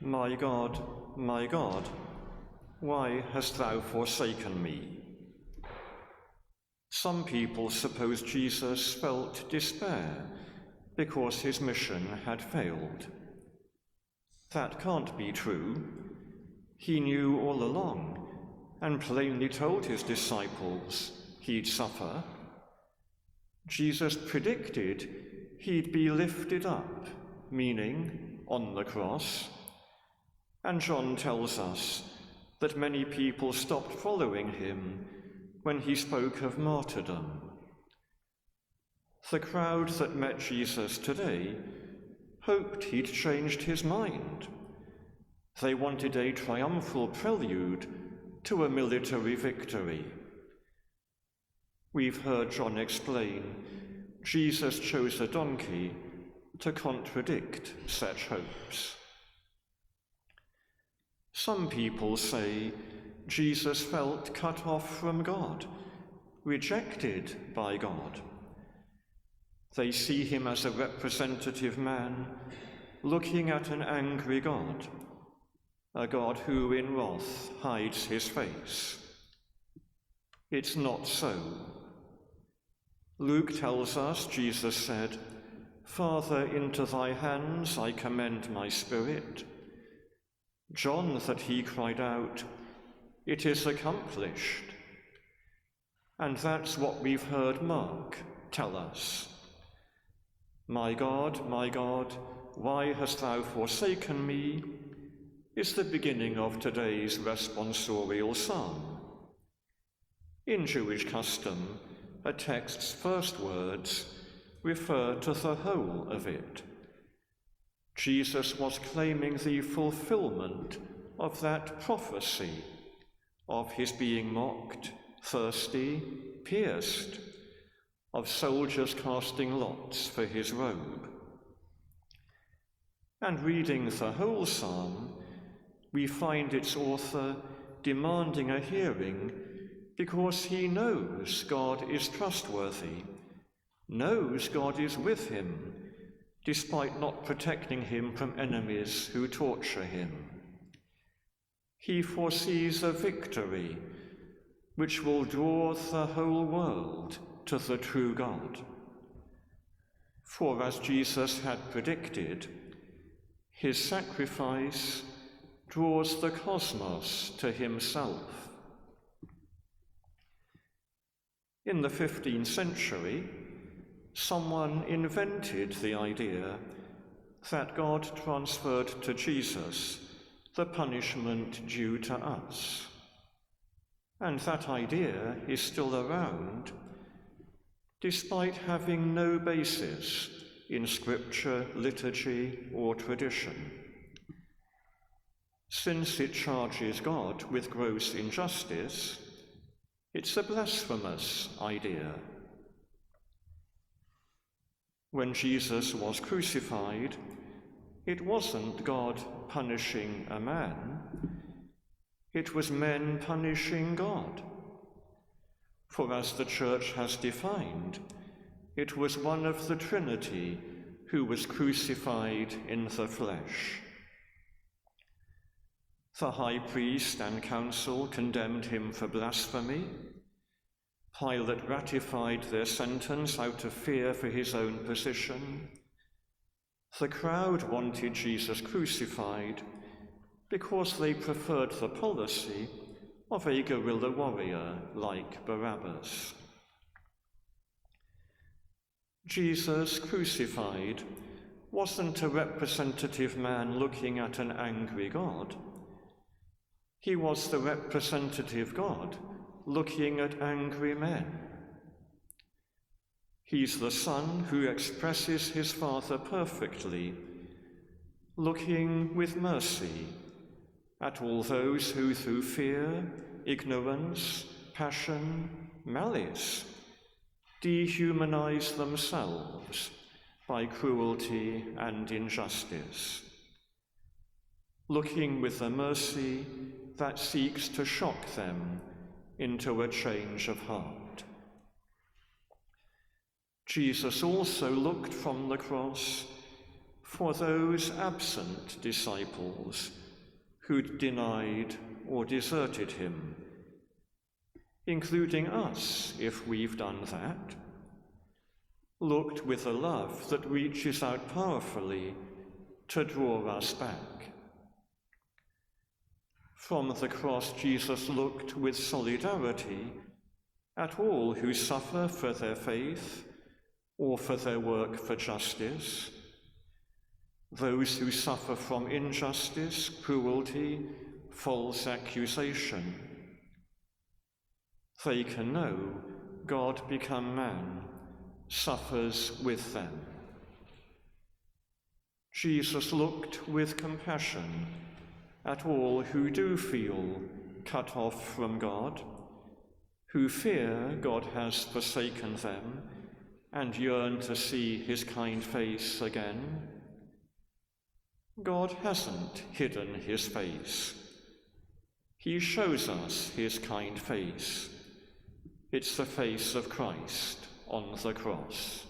my God, why hast thou forsaken me?" Some people suppose Jesus felt despair because his mission had failed. That can't be true. He knew all along and plainly told his disciples he'd suffer. Jesus predicted he'd be lifted up, meaning on the cross. And John tells us that many people stopped following him when he spoke of martyrdom. The crowd that met Jesus today hoped he'd changed his mind. They wanted a triumphal prelude to a military victory. We've heard John explain Jesus chose a donkey to contradict such hopes. Some people say Jesus felt cut off from God, rejected by God. They see him as a representative man looking at an angry God, a God who in wrath hides his face. It's not so. Luke tells us Jesus said, "Father, into thy hands I commend my spirit." John, that he cried out, "It is accomplished." And that's what we've heard Mark tell us. My God, why hast thou forsaken me?" is the beginning of today's responsorial psalm. In Jewish custom, a text's first words refer to the whole of it. Jesus was claiming the fulfillment of that prophecy of his being mocked, thirsty, pierced, of soldiers casting lots for his robe. And reading the whole psalm, we find its author demanding a hearing because he knows God is trustworthy, knows God is with him, despite not protecting him from enemies who torture him. He foresees a victory which will draw the whole world to the true God. For as Jesus had predicted, his sacrifice draws the cosmos to himself. In the 15th century, someone invented the idea that God transferred to Jesus the punishment due to us. And that idea is still around, despite having no basis in scripture, liturgy, or tradition. Since it charges God with gross injustice, it's a blasphemous idea. When Jesus was crucified, it wasn't God punishing a man, it was men punishing God. For as the Church has defined, it was one of the Trinity who was crucified in the flesh. The high priest and council condemned him for blasphemy. Pilate ratified their sentence out of fear for his own position. The crowd wanted Jesus crucified because they preferred the policy of a guerrilla warrior like Barabbas. Jesus crucified wasn't a representative man looking at an angry God. He was the representative God looking at angry men. He's the Son who expresses his Father perfectly, looking with mercy at all those who through fear, ignorance, passion, malice, dehumanize themselves by cruelty and injustice, looking with a mercy that seeks to shock them into a change of heart. Jesus also looked from the cross for those absent disciples who'd denied or deserted him, including us if we've done that, looked with a love that reaches out powerfully to draw us back. From the cross, Jesus looked with solidarity at all who suffer for their faith or for their work for justice, those who suffer from injustice, cruelty, false accusation. They can know God become man suffers with them. Jesus looked with compassion at all who do feel cut off from God, who fear God has forsaken them and yearn to see his kind face again. God hasn't hidden his face. He shows us his kind face. It's the face of Christ on the cross.